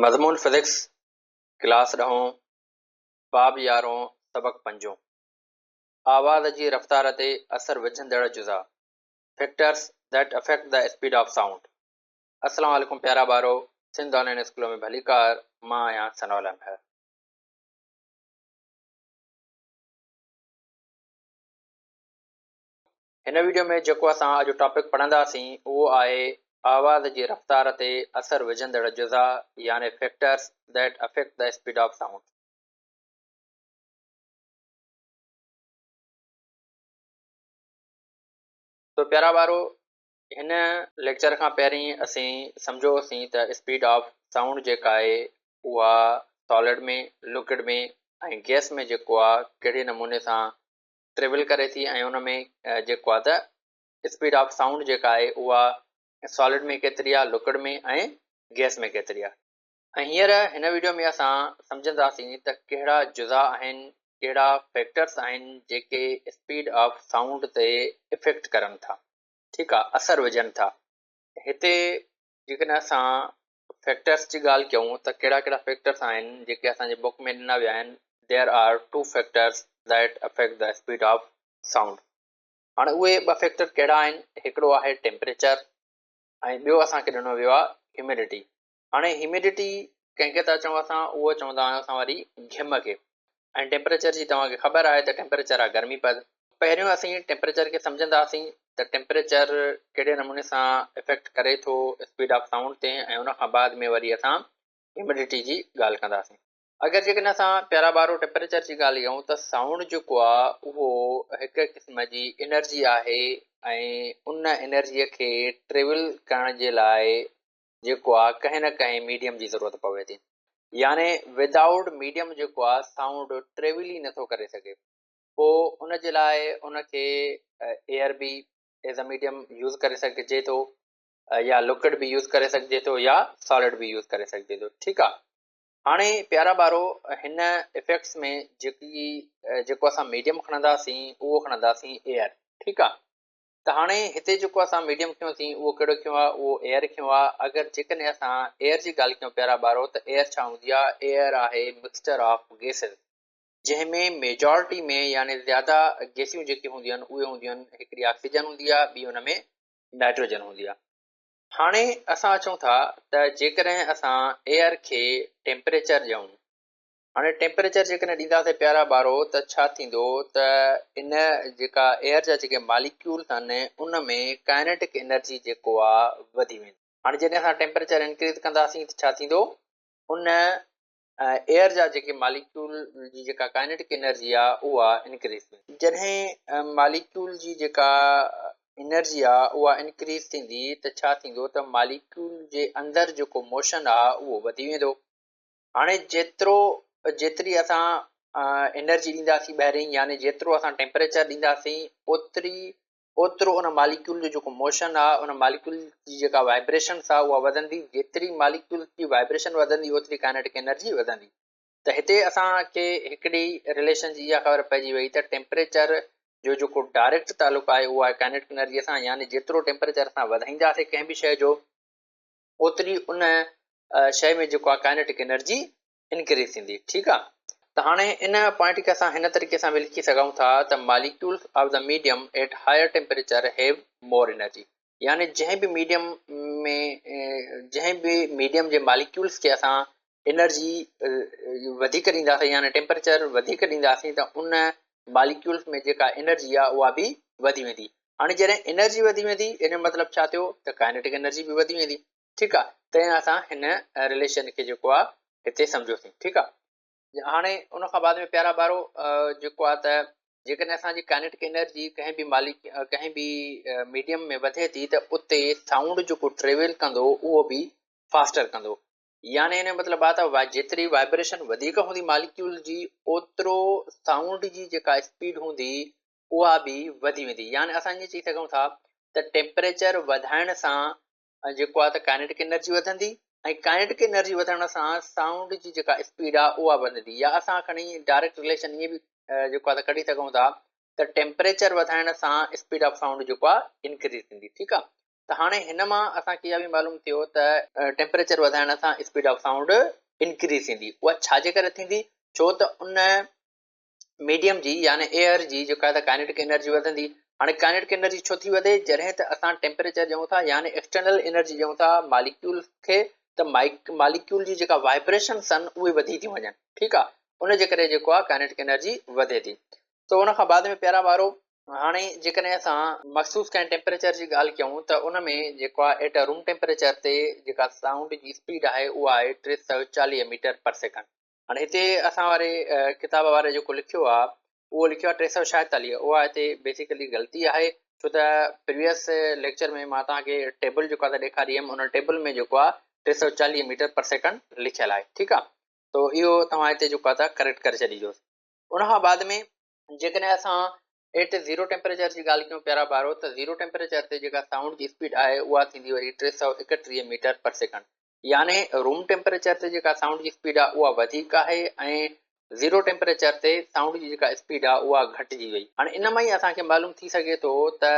मज़मून physics class ॾहों बाब 11 सबक़ 5 आवाज़ जी रफ़्तार ते असर विझंदड़ जुज़ा factors that affect the speed of sound. अस्सलाम वालेकुम प्यारा ॿारो, सिंध ऑनलाइन स्कूल में भलीकार। मां आहियां सनौल अहमद। हिन वीडियो में जेको असां अॼु टॉपिक पढ़ंदासीं उहो आहे आवाज़ जी रफ़्तार ते असर विझंदड़ जुज़ा यानी factors that affect the speed of sound. तो प्यारा ॿारो, हिन लेक्चर खां पहिरीं असीं सम्झोसीं त स्पीड ऑफ साउंड जेका आहे उहा सॉलिड में, लिक्विड में ऐं गैस में जेको आहे कहिड़े नमूने सां ट्रेवल करे थी ऐं उन में जेको आहे त स्पीड ऑफ साउंड जेका आहे उहा सॉलिड में केतिरी आहे, लिक्विड में ऐं गैस में केतिरी आहे। ऐं हींअर हिन वीडियो में असां सम्झंदासीं त कहिड़ा जुज़ा आहिनि, कहिड़ा फैक्टर्स आहिनि जेके स्पीड ऑफ साउंड ते इफेक्ट करनि था, ठीकु आहे, असर विझनि था। हिते जेकॾहिं असां फैक्टर्स जी ॻाल्हि कयूं त कहिड़ा कहिड़ा फैक्टर्स आहिनि जेके असांजे बुक में ॾिना विया आहिनि। There are 2 factors that affect the speed of sound. हाणे उहे 2 फैक्टर कहिड़ा आहिनि? हिकिड़ो आहे टेम्परेचर ऐं ॿियो असांखे ॾिनो वियो आहे ह्यूमिडिटी। हाणे ह्यूमिडिटी कंहिंखे था चऊं असां, उहो चवंदा आहियूं असां वरी घिम खे। ऐं टेम्परेचर जी तव्हांखे ख़बर आहे त टेम्परेचर आहे गर्मीपद। पहिरियों असीं टेम्परेचर खे सम्झंदासीं त टेम्परेचर कहिड़े नमूने सां इफेक्ट करे थो स्पीड ऑफ साउंड ते, ऐं उन खां बाद में वरी असां ह्यूमिडिटी जी ॻाल्हि कंदासीं। अगरि जेकॾहिं असां प्यारा ॿारो टेम्परेचर जी ॻाल्हि कयूं त साउंड जेको आहे उहो हिकु क़िस्म जी एनर्जी आहे ऐं उन एनर्जीअ खे ट्रेवल करण जे लाइ जेको आहे कंहिं न कंहिं मीडियम जी ज़रूरत पवे थी। याने विदाउट मीडियम जेको आहे साउंड ट्रेवल ई नथो करे सघे। पोइ उन जे लाइ उनखे एयर बि एज़ अ मीडियम यूज़ करे सघिजे थो, या लिक्विड बि यूज़ करे सघिजे थो, या सॉलिड बि यूज़ करे सघिजे थो। ठीकु आहे। हाणे प्यारा ॿारो, हिन इफेक्ट्स में जेको असां मीडियम खणंदासीं उहो खणंदासीं एयर। ठीकु आहे। त हाणे हिते जेको असां मीडियम खयोंसीं उहो कहिड़ो खयों आहे? उहो एयर खयों आहे। अगरि जेकॾहिं असां एयर जी ॻाल्हि कयूं प्यारा ॿारो, त एयर छा हूंदी आहे? एयर आहे मिक्सचर ऑफ गैसिस, जंहिंमें मेजॉरिटी में यानी ज़्यादा गैसियूं जेके हूंदियूं आहिनि उहे हूंदियूं आहिनि, हिकिड़ी ऑक्सीजन हूंदी आहे, ॿी हुन में नाइट्रोजन हूंदी आहे। हाणे असां अचूं था त जेकॾहिं असां एयर खे टेम्परेचर ॾियूं, हाणे टेम्परेचर जेकॾहिं ॾींदासीं प्यारा ॿारो, त छा थींदो त इन जेका एयर जा जेके मालिक्यूल्स आहिनि उन में काइनेटिक एनर्जी जेको आहे वधी वेंदी। हाणे जॾहिं असां टेम्परेचर इंक्रीज़ कंदासीं त छा थींदो? उन एयर जा जेके मालिक्यूल जी जेका काइनेटिक एनर्जी आहे उहा इंक्रीज़ थींदी। जॾहिं मालिक्यूल जी जेका एनर्जी आहे उहा इंक्रीज़ थींदी त छा थींदो त मालिक्यूल जे अंदरि जेको मोशन आहे उहो वधी वेंदो। हाणे जेतिरी असां एनर्जी ॾींदासीं ॿाहिरीं, यानी जेतिरो असां टेम्परेचर ॾींदासीं ओतिरो उन मालिक्यूल जो जेको मोशन आहे, उन मालिक्यूल जी जेका वाइब्रेशन्स आहे उहा वधंदी। जेतिरी मालिक्यूल जी वाइब्रेशन वधंदी ओतिरी काइनेटिक एनर्जी वधंदी। त हिते असांखे हिकिड़ी रिलेशन जी इहा ख़बर पइजी वई त टेम्परेचर जो जेको डायरेक्ट तालुक़ु आहे उहो आहे काइनेटिक एनर्जीअ सां। यानी जेतिरो टेम्परेचर असां वधाईंदासीं कंहिं बि शइ जो, ओतिरी उन शइ में जेको आहे काइनेटिक एनर्जी इंक्रीज़ थींदी। ठीकु आहे। त हाणे इन पॉइंट खे असां हिन तरीक़े सां बि लिखी सघूं था त molecules of the medium at higher temperature have more energy. यानी जंहिं बि मीडियम जे मालिक्यूल्स खे असां एनर्जी वधीक ॾींदासीं, यानी टेम्परेचर वधीक ॾींदासीं, त उन मालिक्यूल्स में जेका एनर्जी आहे उहा बि वधी वेंदी। हाणे जॾहिं एनर्जी वधी वेंदी इन जो मतिलबु छा थियो? त काइनेटिक एनर्जी बि वधी वेंदी। ठीकु आहे। त असां हिन रिलेशन खे जेको आहे हिते सम्झोसीं। ठीकु आहे। हाणे उन खां बाद में प्यारा ॿारो जेको आहे त जेकॾहिं असांजी काइनेटिक एनर्जी कंहिं बि मीडियम में वधे थी त उते साउंड जेको ट्रेवल कंदो उहो बि फास्टर कंदो। यानी इन जो मतिलबु आहे त जेतिरी वाइब्रेशन वधीक हूंदी मालिक्यूल जी, ओतिरो साउंड जी जेका स्पीड हूंदी उहा बि वधी वेंदी। यानी असां ईअं चई सघूं था त टेम्परेचर वधाइण सां जेको आहे त काइनेटिक एनर्जी वधंदी, ऐं काइनेटिक एनर्जी वधण सां साउंड जी जेका स्पीड आहे उहा वधंदी। या असां खणी डायरेक्ट रिलेशन ईअं बि जेको आहे त कढी सघूं था त टेम्परेचर वधाइण सां स्पीड ऑफ साउंड जेको आहे इंक्रीज़ थींदी। ठीकु आहे। त हाणे हिन मां असांखे इहा बि मालूम थियो त टेम्परेचर वधाइण सां स्पीड ऑफ साउंड इंक्रीज़ थींदी। उहा छाजे करे थींदी? छो त उन मीडियम जी यानी एयर जी जेका आहे त काइनेटिक एनर्जी वधंदी। हाणे काइनेटिक एनर्जी छो थी वधे? जॾहिं त असां टेम्परेचर ॾियूं था यानी एक्सटर्नल एनर्जी ॾियूं था मालिक्यूल खे, त मालिक्यूल जी जेका वाइब्रेशन्स आहिनि उहे वधी थियूं वञनि। ठीकु आहे, उन जे करे जेको आहे काइनेटिक एनर्जी वधे थी। त उन खां बाद में प्यारा ॿारो, हाणे जेकॾहिं असां मखसूस कंहिं टेम्परेचर जी ॻाल्हि कयूं त उन में जेको आहे एट रूम टेम्परेचर ते जेका साउंड जी स्पीड आहे उहा आहे 340 मीटर पर सेकेंड। हाणे हिते असां वारे किताब वारे जेको लिखियो आहे उहो लिखियो आहे 346। उहा हिते बेसिकली ग़लती आहे, छो त प्रीवियस लेक्चर में मां तव्हांखे टेबल जेको आहे ॾेखारी हुयमि, उन टेबल में जेको आहे 340 मीटर पर सेकेंड लिखियलु आहे। ठीकु आहे, त इहो तव्हां हिते जेको आहे त करेक्ट करे छॾिजोसि। उन खां बाद में जेकॾहिं असां एट ज़ीरो टेम्परेचर जी ॻाल्हि कयूं प्यारा ॿारो, त ज़ीरो टेम्परेचर ते जेका साउंड जी स्पीड आहे उहा थींदी वरी 331 मीटर पर सेकेंड। यानी रूम टेम्परेचर ते जेका साउंड जी स्पीड आहे उहा वधीक आहे ऐं ज़ीरो टेम्परेचर ते साउंड जी जेका स्पीड आहे उहा घटिजी वई। हाणे इन मां ई असांखे मालूम थी सघे थो त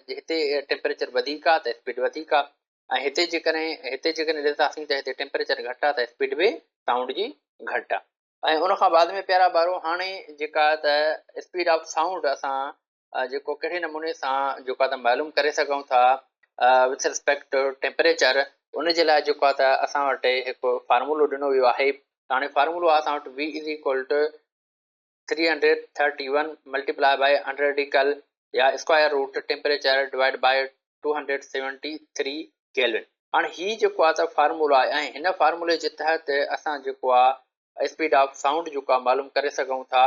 हिते टेम्परेचर वधीक आहे त स्पीड वधीक आहे, ऐं हिते जेकॾहिं ॾिसंदासीं त हिते टेम्परेचर घटि आहे त स्पीड बि साउंड जी घटि आहे। ऐं उन खां बाद में प्यारा ॿारो, हाणे जेका त स्पीड ऑफ साउंड असां जेको कहिड़े नमूने सां जेको आहे त मालूम करे सघूं था विथ रिस्पेक्ट टू टेम्परेचर, उन जे लाइ जेको आहे त असां वटि हिकु फार्मूलो ॾिनो वियो आहे। हाणे फार्मूलो आहे असां वटि V is equal to 331 multiply by 100 या square root temperature divide by 273 kelvin. हाणे हीउ जेको आहे त फार्मूलो आहे ऐं हिन फार्मूले जे तहत असां जेको आहे स्पीड ऑफ साउंड जेको आहे मालूम करे सघूं था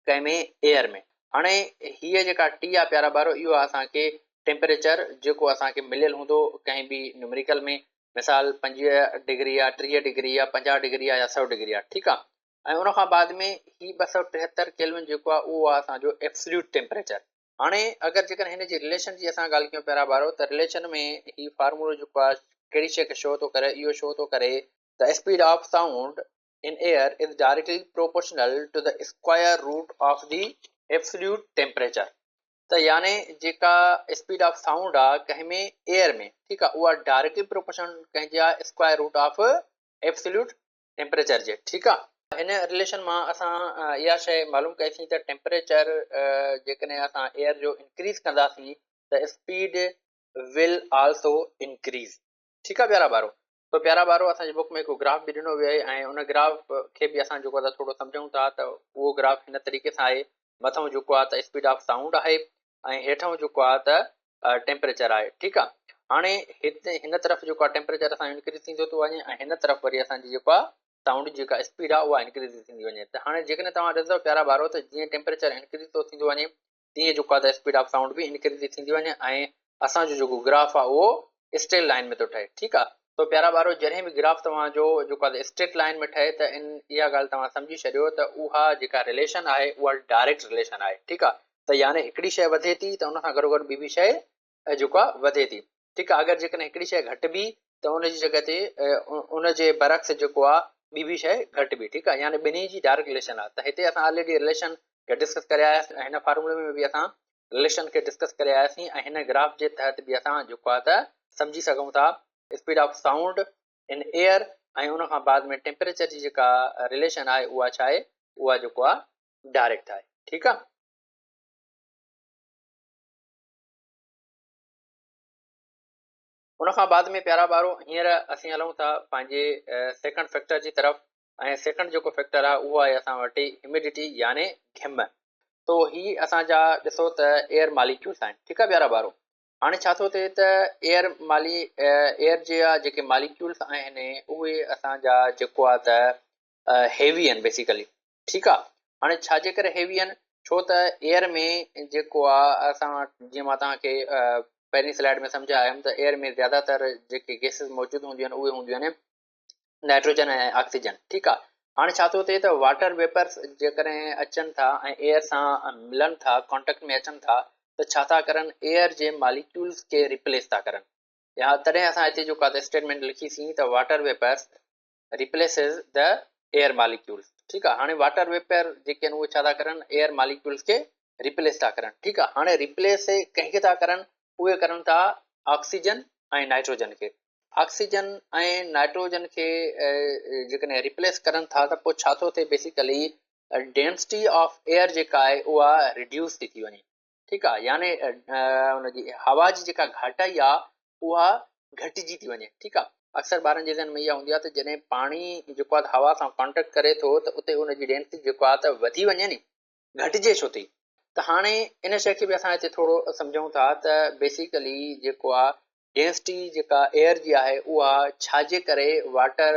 कंहिं में एयर में। हाणे हीअ जेका टी आहे प्यारा ॿारो, इहो आहे असांखे टेम्परेचर जेको असांखे मिलियल हूंदो कंहिं बि न्यूमेरिकल में, मिसाल 25 डिग्री आहे, 30 डिग्री आहे, 50 डिग्री आहे या 100 डिग्री आहे। ठीकु आहे, ऐं उन खां बाद में ही 273 केल्विन जेको आहे उहो आहे असांजो एब्सोल्यूट टेम्परेचर। हाणे अगरि जेकॾहिं हिन जी रिलेशन जी असां ॻाल्हि कयूं प्यारा ॿारो, त रिलेशन में ही फार्मूलो जेको आहे कहिड़ी शइ खे शो थो करे? इहो शो थो करे the speed of sound in air is directly proportional to the square root of the absolute temperature। त यानी जेका स्पीड ऑफ साउंड आहे कंहिं में एयर में, ठीकु आहे, उहा डायरेक्टली प्रोपोर्शनल कंहिंजे आहे square root of absolute temperature जे। ठीकु आहे, हिन रिलेशन मां असां इहा शइ मालूम कईसीं त टेम्परेचर जेकॾहिं असां एयर जो इंक्रीज़ कंदासीं त स्पीड विल आल्सो इंक्रीज़। ठीकु आहे प्यारा ॿारो। त प्यारा ॿारो, असांजी बुक में हिकु ग्राफ बि ॾिनो वियो आहे ऐं उन ग्राफ खे बि असां जेको आहे थोरो सम्झूं था त उहो ग्राफ हिन तरीक़े सां आहे। मथां जेको आहे त स्पीड ऑफ साउंड आहे ऐं हेठां जेको आहे त टेम्परेचर आहे। ठीकु आहे, हाणे हिते हिन तरफ़ जेको आहे टेम्परेचर असांजो इंक्रीज़ थींदो थो वञे ऐं हिन तरफ़ वरी असांजी जेको आहे साउंड जी जेका स्पीड आहे उहा इंक्रीज़ थींदी वञे। त हाणे जेकॾहिं तव्हां ॾिसो प्यारा ॿारो, त जीअं टेम्परेचर इंक्रीज़ थो थींदो वञे तीअं जेको आहे त स्पीड ऑफ साउंड बि इंक्रीज़ थींदी वञे ऐं असांजो जेको ग्राफ आहे उहो स्ट्रेट लाइन में थो ठहे। ठीकु आहे, तो प्यारा ॿारो, जॾहिं बि ग्राफ तव्हांजो जेको आहे स्ट्रेट लाइन में ठहे त इहा ॻाल्हि तव्हां सम्झी छॾियो त उहा जेका रिलेशन आहे उहा डायरेक्ट रिलेशन आहे। ठीकु आहे, त यानी हिकिड़ी शइ वधे थी त उन सां गॾो गॾु ॿी बि शइ जेको आहे वधे थी। ठीकु आहे, अगरि जेकॾहिं हिकिड़ी शइ घटि बि त उनजी जॻह ते उन जे बरक्स जेको आहे ॿी बि शइ घटि बि। ठीकु आहे, यानी ॿिन्ही जी डायरेक्ट रिलेशन आहे। त हिते असां ऑलरेडी रिलेशन खे डिस्कस करे आयासीं ऐं हिन फार्मूले में बि असां रिलेशन खे डिस्कस करे आयासीं ऐं हिन ग्राफ जे तहत बि असां जेको आहे त सम्झी सघूं था speed of sound in air ऐं उन खां बाद में टेम्परेचर जी जेका रिलेशन आहे उहा छा आहे? उहा जेको आहे डायरेक्ट आहे। ठीकु आहे, उन खां बाद में प्यारा ॿारो हींअर असीं हलूं था पंहिंजे सेकंड फैक्टर जी तरफ़ ऐं सेकंड जेको फैक्टर आहे उहो आहे असां वटि ह्यूमिडिटी यानी घिम। तो ही असांजा ॾिसो त एयर मालिक्यूल्स आहिनि। ठीकु आहे प्यारा ॿारो, हाणे छा थो थिए त एयर जा जेके मालिक्यूल्स आहिनि उहे असांजा जेको आहे त हेवी आहिनि बेसिकली। ठीकु आहे, हाणे छाजे करे हेवी आहिनि? छो त एयर में जेको आहे असां जीअं मां तव्हांखे पहिरीं स्लाइड में सम्झायमि त एयर में ज़्यादातर जेके गैसिस मौजूदु हूंदियूं आहिनि उहे हूंदियूं आहिनि नाइट्रोजन ऐं ऑक्सीजन। ठीकु आहे, हाणे छा थो थिए त वाटर वेपर्स जेकॾहिं अचनि था ऐं एयर सां मिलनि था, कॉन्टेक्ट में अचनि था, त छा था करनि? एयर जे मालिक्यूल्स खे रिप्लेस था करनि। या तॾहिं असां हिते जेको आहे स्टेटमेंट लिखीसीं त water vapours replaces the air molecules. ठीकु आहे, हाणे वाटर वेपर जेके आहिनि उहे छा था करनि? एयर मालिक्यूल्स खे रिप्लेस था करनि। ठीकु आहे, हाणे रिप्लेस कंहिंखे था करनि? उहे करनि था ऑक्सीजन ऐं नाइट्रोजन खे। ऑक्सीजन ऐं नाइट्रोजन खे जेकॾहिं रिप्लेस करनि था त पोइ छा थो थिए, बेसिकली डेंसिटी ऑफ एयर जेका आहे उहा रिड्यूस थी थी वञे। ठीकु आहे, यानी हुनजी हवा जी जेका घाटाई आहे उहा घटिजी थी वञे। ठीकु आहे, अक्सर ॿारनि जे ज़हन में इहा हूंदी आहे त जॾहिं पाणी जेको आहे हवा सां कॉन्टेक्ट करे थो त उते हुनजी डेंसिटी जेको आहे त वधी वञे नी, घटिजे छो थी। त हाणे इन शइ खे बि असां हिते थोरो सम्झूं था त बेसिकली जेको आहे डेंसिटी जेका एयर जी आहे उहा छाजे करे वाटर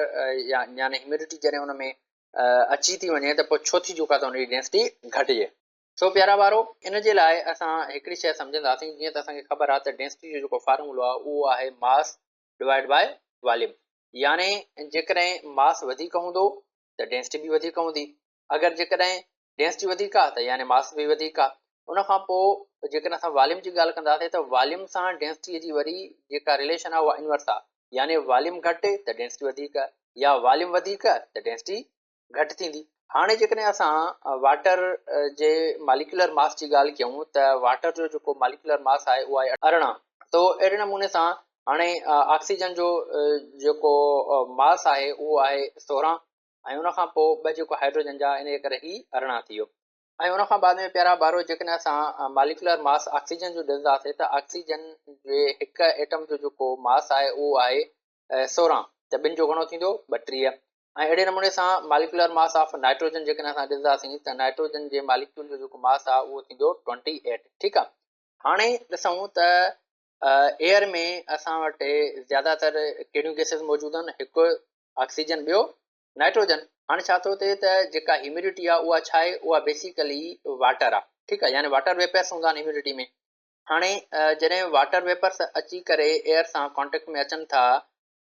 यानी ह्यूमिडिटी जॾहिं हुन में अची थी वञे त पोइ छो थी जेका त हुनजी डेंसिटी घटिजे। सो प्यारा वारो, इन जे लाइ असां हिकिड़ी शइ सम्झंदासीं। जीअं त असांखे ख़बर आहे त डेंसिटी जो जेको फॉर्मूलो आहे उहो आहे मास डिवाइड बाय वॉल्यूम। यानी जेकॾहिं मास वधीक हूंदो त डेंसिटी बि वधीक हूंदी। अगरि जेकॾहिं डेंसिटी वधीक आहे त यानी मास बि वधीक आहे। उन खां पोइ जेकॾहिं असां वॉल्यूम जी ॻाल्हि कंदासीं त वॉल्यूम सां डेंसिटीअ जी वरी जेका रिलेशन आहे उहा इनवर्स आहे। यानी वॉल्यूम घटि त डेंसिटी वधीक, या वॉल्यूम वधीक त डेंसिटी घटि थींदी। हाणे जेकॾहिं असां वाटर जे मालिकुलर मास जी ॻाल्हि कयूं त वाटर जो जेको मालिकुलर मास आहे उहा आहे 18। तो अहिड़े नमूने सां हाणे ऑक्सीजन जो जेको मास आहे उहो आहे 16 ऐं उन खां पोइ ॿ जेको हाइड्रोजन जा, इन करे ही 18 थी वियो। ऐं उन खां बाद में प्यारा ॿारो, जेकॾहिं असां मालिकुलर मास ऑक्सीजन जो ॾिसंदासीं त ऑक्सीजन जे हिकु एटम जो जेको मास आहे उहो आहे 16, त ॿिनि जो घणो थींदो 32। ऐं अहिड़े नमूने सां मालिकुलर मास ऑफ नाइट्रोजन जेकॾहिं असां ॾिसंदासीं त नाइट्रोजन जे मालिक्यूल जो जेको मास आहे उहो थींदो 28। ठीकु आहे, हाणे ॾिसूं त एयर में असां वटि ज़्यादातर कहिड़ियूं गैसिस मौजूदु आहिनि? हिकु ऑक्सीजन, ॿियो नाइट्रोजन। हाणे छा थो थिए त जेका ह्यूमिडिटी आहे उहा छा आहे? उहा बेसिकली वाटर आहे। ठीकु आहे, यानी वाटर वेपर्स हूंदा आहिनि ह्यूमिडिटी में। हाणे जॾहिं वाटर वेपर्स अची करे एयर सां कॉन्टेक्ट में अचनि था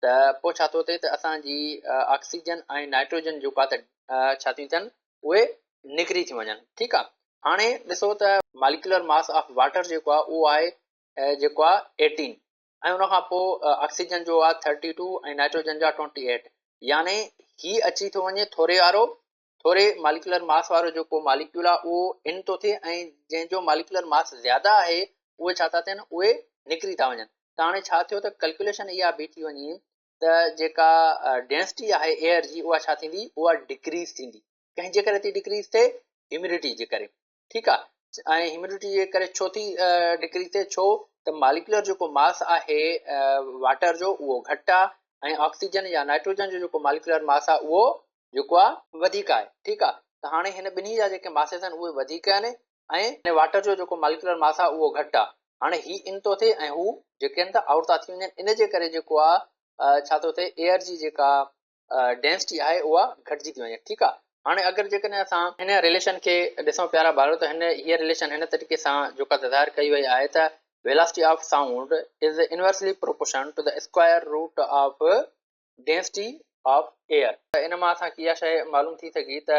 त पोइ छा थो थिए त असांजी ऑक्सीजन ऐं नाइट्रोजन जेको आहे त छा थियूं थियनि, उहे निकिरी थी वञनि। ठीकु आहे, हाणे ॾिसो त मालिकुलर मास ऑफ वाटर जेको आहे उहो आहे जेको आहे 18 ऐं उन खां पोइ ऑक्सीजन जो आहे 32 ऐं नाइट्रोजन जा 28। यानी ही अची थो वञे थोरे वारो, थोरे मालिकुलर मास वारो जेको मालिक्यूल आहे उहो इन थो थिए, ऐं जंहिंजो मालिकुलर मास ज़्यादा आहे उहे छा था थियनि, उहे निकिरी था वञनि। त हाणे छा थियो त कैलकुलेशन इहा बि थी वञे त जेका डेंसिटी आहे एयर जी उहा छा थींदी, उहा डिक्रीज़ थींदी। कंहिंजे करे थी डिक्रीज़ थिए? ह्यूमिडिटी जे करे। ठीकु आहे, ऐं ह्यूमिडिटी जे करे छो थी डिक्रीज़ थिए? छो त मालिकुलर जेको मास आहे वाटर जो उहो घटि आहे ऐं ऑक्सीजन या नाइट्रोजन जो जेको मालिकुलर मास आहे उहो जेको आहे वधीक आहे। ठीकु आहे, त हाणे हिन ॿिन्ही जा जेके मासिस आहिनि उहे वधीक आहिनि ऐं वाटर जो जेको मालिकुलर मास आहे उहो घटि आहे। हाणे ही इन थो थिए ऐं हू जेके आहिनि त आउट था थी वञनि। इन जे करे जेको आहे छा थो थिए, एयर जी जेका डेंसिटी आहे उहा घटिजी थी वञे। ठीकु आहे, हाणे अगरि जेकॾहिं असां हिन रिलेशन खे ॾिसूं प्यारा ॿारो, त हीअ रिलेशन हिन तरीक़े सां जेका ज़ाहिर कई वई आहे त velocity of sound is inversely proportion to the square root of density of air. त इन मां असांखे इहा शइ मालूम थी सघी त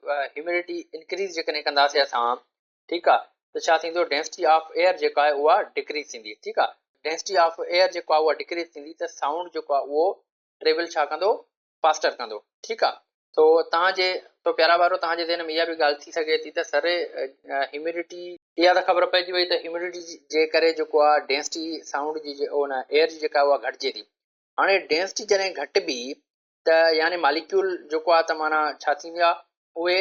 ह्यूमिडिटी इंक्रीज़ जेकॾहिं कंदासीं असां, ठीकु आहे, त छा थींदो? डेंसिटी ऑफ एयर जेका आहे उहा डिक्रीज़ थींदी। ठीकु आहे, डेंसिटी ऑफ एयर जेको आहे उहा डिक्रीज़ थींदी त साउंड जेको आहे उहो ट्रेवल छा कंदो? फास्टर कंदो। ठीकु आहे, तो तव्हांजे तो प्यारा वारो, तव्हांजे ज़हन में इहा बि ॻाल्हि थी सघे थी त सर ह्यूमिडिटी, इहा त ख़बर पइजी वई त ह्यूमिडिटी जे करे जेको आहे डेंसिटी साउंड जी उन एयर जी जेका आहे उहा घटिजे थी। हाणे डेंसिटी जॾहिं घटिबी त यानी मालिक्यूल जेको आहे त माना छा थींदी आहे, उहे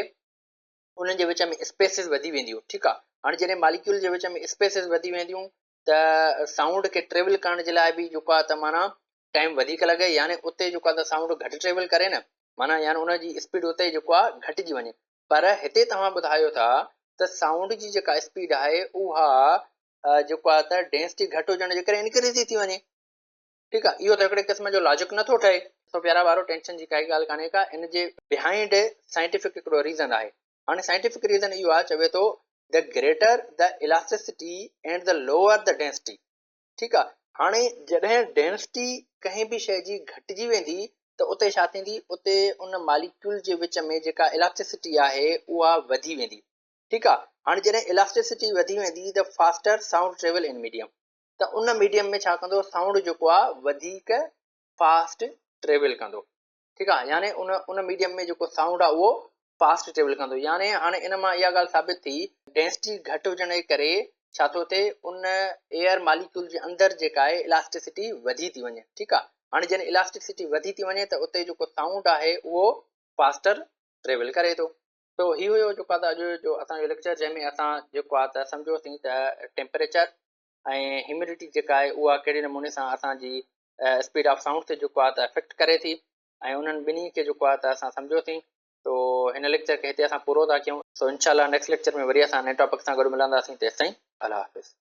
उन्हनि जे विच में स्पेसिस वधी वेंदियूं। ठीकु आहे, हाणे जॾहिं मालिक्यूल जे विच में स्पेसिस वधी वेंदियूं त साउंड खे ट्रेवल करण जे लाइ बि जेको आहे त माना टाइम वधीक लॻे, यानी उते जेको आहे त साउंड घटि ट्रेवल करे न, माना यानी उनजी स्पीड उते जेको आहे घटिजी वञे। पर हिते तव्हां ॿुधायो था त साउंड जी जेका स्पीड आहे उहा जेको आहे त डेंसिटी घटि हुजण जे करे इनक्रीज़ थी वञे। ठीकु आहे, इहो त हिकिड़े क़िस्म जो लॉजिक नथो ठहे। तो प्यारा वारो, टेंशन जी काई ॻाल्हि कान्हे का, इन जे बिहाइंड साइंटिफिक हिकिड़ो रीज़न आहे। हाणे साइंटिफिक रीज़न इहो आहे, चवे थो the greater the elasticity and the lower the density. ठीकु आहे, हाणे जॾहिं डेंसिटी कंहिं बि शइ जी घटिजी वेंदी त उते छा थींदी? उते उन मालिक्यूल जे विच में जेका इलास्टिसिटी आहे उहा वधी वेंदी। ठीकु आहे, हाणे जॾहिं इलास्टिसिटी वधी वेंदी त faster sound travel in medium, त उन मीडियम में छा कंदो? साउंड जेको आहे वधीक फास्ट ट्रेवल कंदो। ठीकु आहे, यानी उन मीडियम में जेको साउंड आहे उहो फास्ट ट्रेवल कंदो। यानी हाणे इन मां इहा ॻाल्हि साबित थी, डेंसिटी घटि हुजण जे करे छा थो थिए उन एयर मालिक्यूल जे अंदरि जेका आहे इलास्टिसिटी वधी थी वञे। ठीकु आहे, हाणे जॾहिं इलास्टिसिटी वधी थी वञे त उते जेको साउंड आहे उहो फास्टर ट्रेवल करे थो। तो ही हुयो जेको आहे अॼु जो असांजो लेक्चर, जंहिंमें असां जेको आहे त सम्झोसीं त टेम्परेचर ऐं ह्यूमिडिटी जेका आहे उहा कहिड़े नमूने सां असांजी स्पीड ऑफ साउंड ते जेको आहे त अफेक्ट करे थी, ऐं उन्हनि ॿिन्ही खे जेको आहे त असां सम्झोसीं। तो हिन लेक्चर खे हिते असां पूरो था कयूं। सो इनशाला नेक्स्ट लेक्चर में वरी असां नए टॉपिक सां गॾु मिलंदासीं। तेसिताईं अल्लाह हाफ़िज़।